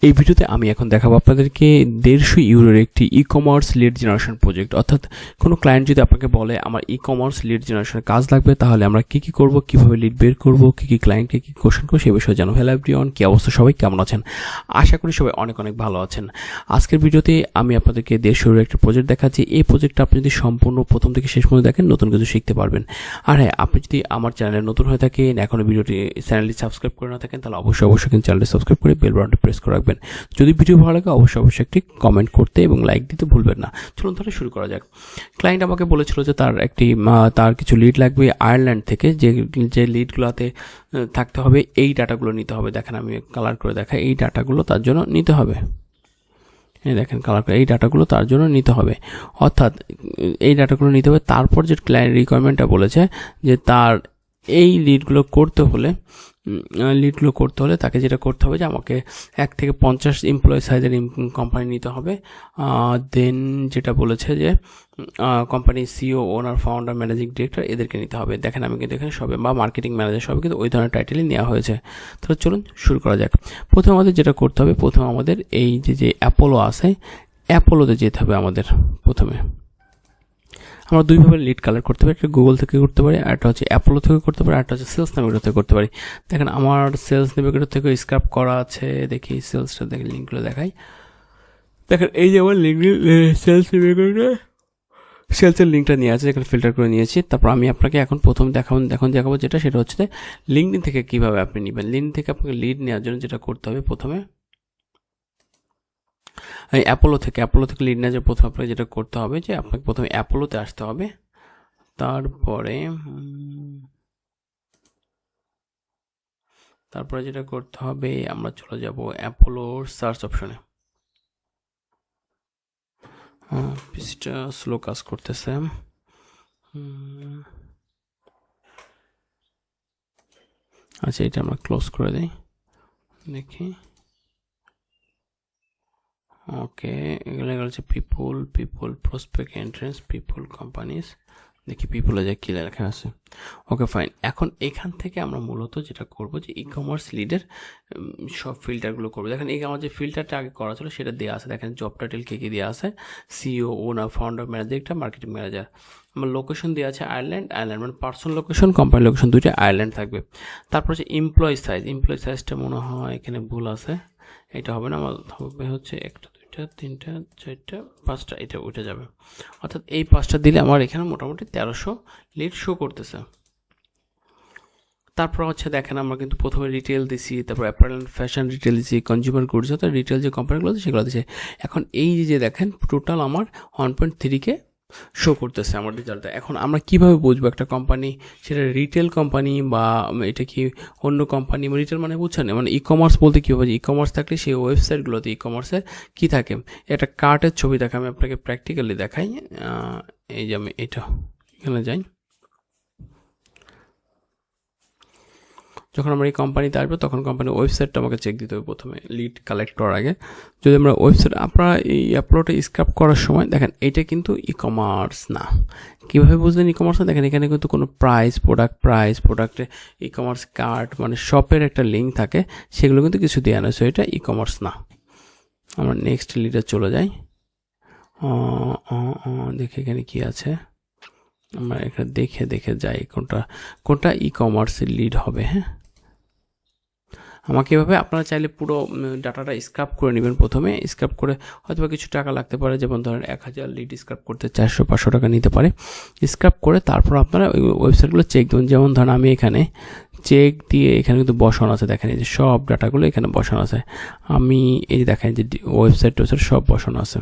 এই ভিডিওতে আমি এখন দেখাবো আপনাদেরকে 150 ইউরোর একটি ই-কমার্স লিড জেনারেশন প্রজেক্ট। অর্থাৎ কোনো ক্লায়েন্ট যদি আপনাকে বলে আমার ই-কমার্স লিড জেনারেশনের কাজ লাগবে, তাহলে আমরা কী কী করব, কীভাবে লিড বের করব, কী কী ক্লায়েন্টকে কী কোশ্চেন করবো, সে বিষয়ে জানো। হ্যালো এভরিওয়ান, কী অবস্থা, সবাই কেমন আছেন? আশা করি সবাই অনেক অনেক ভালো আছেন। আজকের ভিডিওতে আমি আপনাদেরকে 150 ইউরোর একটা প্রজেক্ট দেখাচ্ছি। এই প্রজেক্টটা আপনি যদি সম্পূর্ণ প্রথম থেকে শেষ পর্যন্ত দেখেন, নতুন কিছু শিখতে পারবেন। আর হ্যাঁ, আপনি যদি আমার চ্যানেলে নতুন হয়ে থাকেন, এখনও চ্যানেলটি সাবস্ক্রাইব করে না থাকেন, তাহলে অবশ্যই কিন্তু চ্যানেলটি সাবস্ক্রাইব করে বেল বাটনটা প্রেস করে রাখবেন। যদি ভিডিও ভালো লাগে অবশ্যই একটি কমেন্ট করতে এবং লাইক দিতে ভুলবেন না। চলুন তাহলে শুরু করা যাক। ক্লায়েন্ট আমাকে বলেছিল যে তার কিছু লিড লাগবে আয়ারল্যান্ড থেকে, যে লিডগুলোতে থাকতে হবে এই ডাটাগুলো নিতে হবে। দেখেন আমি কালার করে দেখাই, এই ডাটাগুলো তার জন্য নিতে হবে। দেখেন কালার করে, এই ডাটাগুলো তার জন্য নিতে হবে। অর্থাৎ এই ডাটাগুলো নিতে হবে। তারপর যে ক্লায়েন্ট রিকোয়ারমেন্টটা বলেছে যে তার এই লিডগুলো করতে হলে তাকে যেটা করতে হবে যে আমাকে 1 থেকে 50 এমপ্লয়ি সাইজের কোম্পানি নিতে হবে। দেন যেটা বলেছে যে কোম্পানির সিও, ওনার, ফাউন্ডার, ম্যানেজিং ডিরেক্টর এদেরকে নিতে হবে। দেখেন আমি কিন্তু এখানে সবে বা মার্কেটিং ম্যানেজার সবে কিন্তু ওই ধরনের টাইটেলই নেওয়া হয়েছে। তাহলে চলুন শুরু করা যাক। প্রথমে আমাদের যেটা করতে হবে, প্রথমে আমাদের এই যে অ্যাপোলো আছে, অ্যাপোলোতে যেতে হবে আমাদের। প্রথমে আমরা দুইভাবে লিড কালেক্ট করতে পারি, একটা গুগল থেকে করতে পারি, আর একটা হচ্ছে অ্যাপোলো থেকে করতে পারি, আর একটা হচ্ছে সেলস নেভিগেটর থেকে করতে পারি। দেখেন আমার সেলস নেভিগেটর থেকে স্ক্রাপ করা আছে। দেখি সেলসটা দেখে লিঙ্কগুলো দেখাই। দেখেন এই যে আমার লিঙ্ক, সেলস নেভিগেটর সেলসের লিঙ্কটা নিয়ে আছে, এখানে ফিল্টার করে নিয়েছি। তারপর আমি আপনাকে এখন দেখাবো যেটা, সেটা হচ্ছে লিঙ্কডিন থেকে কীভাবে আপনি নেবেন। লিঙ্কডিন থেকে আপনাকে লিড নেওয়ার জন্য যেটা করতে হবে, প্রথমে অ্যাপোলো থেকে লিড নেওয়ার জন্য প্রথমে আপনাকে যেটা করতে হবে যে আপনাকে প্রথমে অ্যাপোলোতে আসতে হবে। তারপরে যেটা করতে হবে, আমরা চলে যাব অ্যাপোলোর সার্চ অপশনে। পিসিটা স্লো কাজ করতেছে। আচ্ছা, এটা আমরা ক্লোজ করে দিই। দেখি, ওকে, এগুলো হচ্ছে people, prospect, entrance, people, companies. দেখি পিপলে যা কি লেখা আছে। Okay fine. এখন এখান থেকে আমরা মূলত যেটা করব যে ই কমার্স লিডের সব ফিল্টারগুলো করবো। দেখেন এই আমার যে ফিল্টারটা আগে করা ছিল সেটা দেওয়া আছে। দেখেন জব টাইটেল কে কি দেওয়া আছে, সিও, ওনার, ফাউন্ডার, ম্যানেজার, মার্কেটিং ম্যানেজার। আমার লোকেশন দেওয়া আছে আয়ারল্যান্ড মানে পার্সোনাল লোকেশন, কোম্পানি লোকেশন দুইটা আয়ারল্যান্ড থাকবে। তারপর হচ্ছে এমপ্লয়ি সাইজটা মনে হয় এখানে ভুল আছে, এটা হবে না। আমার হবে হচ্ছে 1, 2, 3, 4, 5টা, এটা উঠে যাবে। অর্থাৎ এই 5টা দিলে আমার এখানে মোটামুটি 1300 লিড শো করতেছে। তারপর হচ্ছে দেখেন আমরা কিন্তু প্রথমে রিটেল দিছি, তারপর অ্যাপারেল ফ্যাশন রিটেল দিছি, কনজিউমার গুডস, অর্থাৎ রিটেল যে কোম্পানিগুলো আছে সেগুলো দিচ্ছে। এখন এই যে দেখেন টোটাল আমার 1.3K শো করতেছে আমার রেজাল্টটা। এখন আমরা কিভাবে বুঝবো একটা কোম্পানি সেটা রিটেল কোম্পানি বা এটা কি অন্য কোম্পানি? রিটেল মানে বুঝছেন, মানে ই কমার্স বলতে কী হবে, ই কমার্স থাকলে সেই ওয়েবসাইটগুলোতে ই কমার্সের কী থাকে, একটা কার্টের ছবি দেখে আমি আপনাকে প্র্যাকটিক্যালি দেখাই। এই যে আমি এখানে যাই। যখন আমরা এই কোম্পানিতে আসবো তখন কোম্পানির ওয়েবসাইটটা আমাকে চেক দিতে হবে প্রথমে লিড কালেক্ট করার আগে। যদি আমরা ওয়েবসাইট, আপনারা এই অ্যাপলোডটা স্ক্রাপ করার সময় দেখেন এইটা কিন্তু ই কমার্স না। কীভাবে বুঝলেন ই কমার্স না? দেখেন এখানে কিন্তু কোনো প্রোডাক্টে ই কমার্স কার্ট মানে শপের একটা লিঙ্ক থাকে, সেগুলো কিন্তু কিছু দেওয়া নয়। সো এটা ই কমার্স না। আমরা নেক্সট লিডে চলে যাই। দেখি এখানে কি আছে, আমরা এখানে দেখে যাই কোনটা ই কমার্সের লিড হবে। হ্যাঁ, আমাকে এভাবে আপনারা চাইলে পুরো ডাটাটা স্ক্রাপ করে নেবেন। প্রথমে স্ক্রাপ করে হয়তো কিছু টাকা লাগতে পারে, যেমন ধরেন 1000 লিড স্ক্রাপ করতে 400-500 টাকা নিতে পারে। স্ক্রাপ করে তারপর আপনারা ওই ওয়েবসাইটগুলো চেক দেবেন। যেমন ধরেন আমি এখানে চেক দিয়ে এখানে কিন্তু বসানো আছে, দেখেন এই যে সব ডাটাগুলো এখানে বসানো আছে। আমি এই যে দেখেন যে ওয়েবসাইট সব বসানো আছে।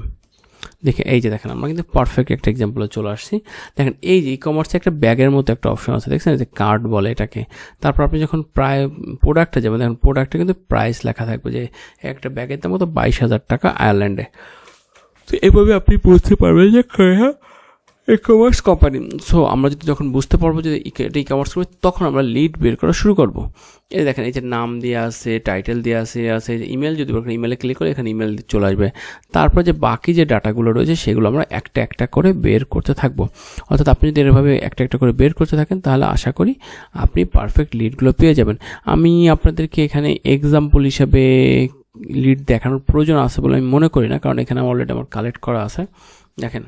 দেখে এই যে দেখেন আমরা কিন্তু পারফেক্ট একটা এক্সাম্পলে চলে আসছি। দেখেন এই যে ই কমার্সে একটা ব্যাগের মতো একটা অপশন আছে, দেখছেন যে কার্ড বলে এটাকে। তারপর আপনি যখন প্রায় প্রোডাক্টে যাবেন, দেখেন প্রোডাক্টে কিন্তু প্রাইস লেখা থাকবে যে একটা ব্যাগের দাম মতো 22,000 টাকা আয়ারল্যান্ডে। তো এভাবে আপনি বুঝতে পারবেন যে ই কমার্স কোম্পানি। সো আমরা যখন বুঝতে পারবো যে এটা ই কমার্স করবে, তখন আমরা লিড বের করা শুরু করবো। এই দেখেন এই যে নাম দেওয়া আছে, টাইটেল দেওয়া আছে, ইমেল যদি ইমেলে ক্লিক করে এখানে ইমেল চলে আসবে। তারপর যে বাকি যে ডাটাগুলো রয়েছে সেগুলো আমরা একটা করে বের করতে থাকবো। অর্থাৎ আপনি যদি এভাবে একটা করে বের করতে থাকেন তাহলে আশা করি আপনি পারফেক্ট লিডগুলো পেয়ে যাবেন। আমি আপনাদেরকে এখানে এক্সাম্পল হিসাবে লিড দেখানোর প্রয়োজন আছে বলে আমি মনে করি না, কারণ এখানে অলরেডি আমার কালেক্ট করা আছে। দেখেন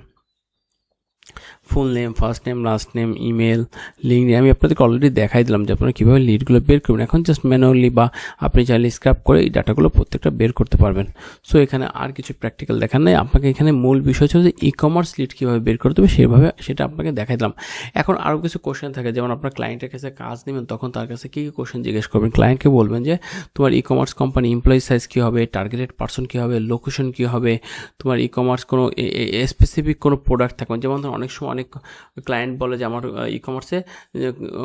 full name, first name, last name, email, link, আমি আপনাদেরকে অলরেডি দেখাই দিলাম যে আপনারা কীভাবে লিডগুলো বের করবেন। এখন জাস্ট ম্যানুয়ালি বা আপনি চাইলে স্ক্র্যাপ করে এই ডাটাগুলো প্রত্যেকটা বের করতে পারবেন। সো এখানে আর কিছু প্র্যাকটিক্যাল দেখার নেই, আপনাকে এখানে মূল বিষয় হচ্ছে যে ই কমার্স লিড কীভাবে বের করতে হবে সেটা আপনাকে দেখাই দিলাম। এখন আরও কিছু কোশ্চেন থাকে, যেমন আপনার ক্লায়েন্টের কাছে কাজ নেবেন তখন তার কাছে কী কী কোশ্চেন জিজ্ঞেস করবেন। ক্লায়েন্টকে বলবেন যে তোমার e-commerce company employee size কী হবে, টার্গেটেড পার্সন কী হবে, লোকেশন কী হবে, তোমার ই কমার্স কোনো স্পেসিফিক কোনো প্রোডাক্ট থাকবে। যেমন অনেক সময় অনেক ক্লায়েন্ট বলে যে আমার ই কমার্সে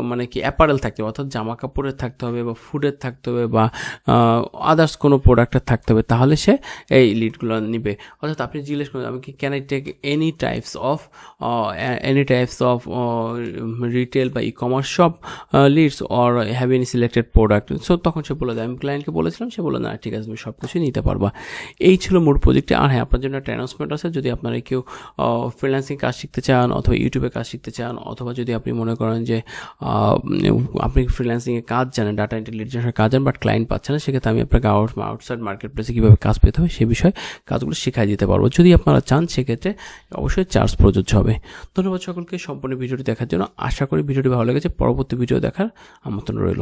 মানে কি অ্যাপারেল থাকতে হবে, অর্থাৎ জামা কাপড়ের থাকতে হবে বা ফুডের থাকতে হবে বা আদার্স কোনো প্রোডাক্টের থাকতে হবে, তাহলে সে এই লিডগুলো নিবে। অর্থাৎ আপনি জিজ্ঞেস করবেন আমি কি can I take any types of retail বা e-commerce shop leads or have any selected product. So তখন সে বলে দেয়, আমি ক্লায়েন্টকে বলেছিলাম, সে বলে না ঠিক আছে তুমি সব কিছুই নিতে পারবা। এই ছিল মোট প্রজেক্টে। আর হ্যাঁ, আপনার জন্য একটা অ্যানাউন্সমেন্ট আছে, যদি আপনারা কেউ ফ্রিল্যান্সিং কাজ শিখতে চান অথবা ইউটিউবে কাজ শিখতে চান, অথবা যদি আপনি মনে করেন যে আপনি ফ্রিল্যান্সিংয়ে কাজ জানেন, ডাটা ইন্টেলিজেন্সের কাজ জানেন, বাট ক্লায়েন্ট পাচ্ছেন না, সেক্ষেত্রে আমি আপনাকে আউটসাইড মার্কেট প্লেসে কীভাবে কাজ পেতে হবে সে বিষয়ে কাজগুলো শেখাই দিতে পারবো। যদি আপনারা চান সেক্ষেত্রে অবশ্যই চার্জ প্রযোজ্য হবে। ধন্যবাদ সকলকে সম্পূর্ণ ভিডিওটি দেখার জন্য। আশা করি ভিডিওটি ভালো লেগেছে। পরবর্তী ভিডিও দেখার আমন্ত্রণ রইল।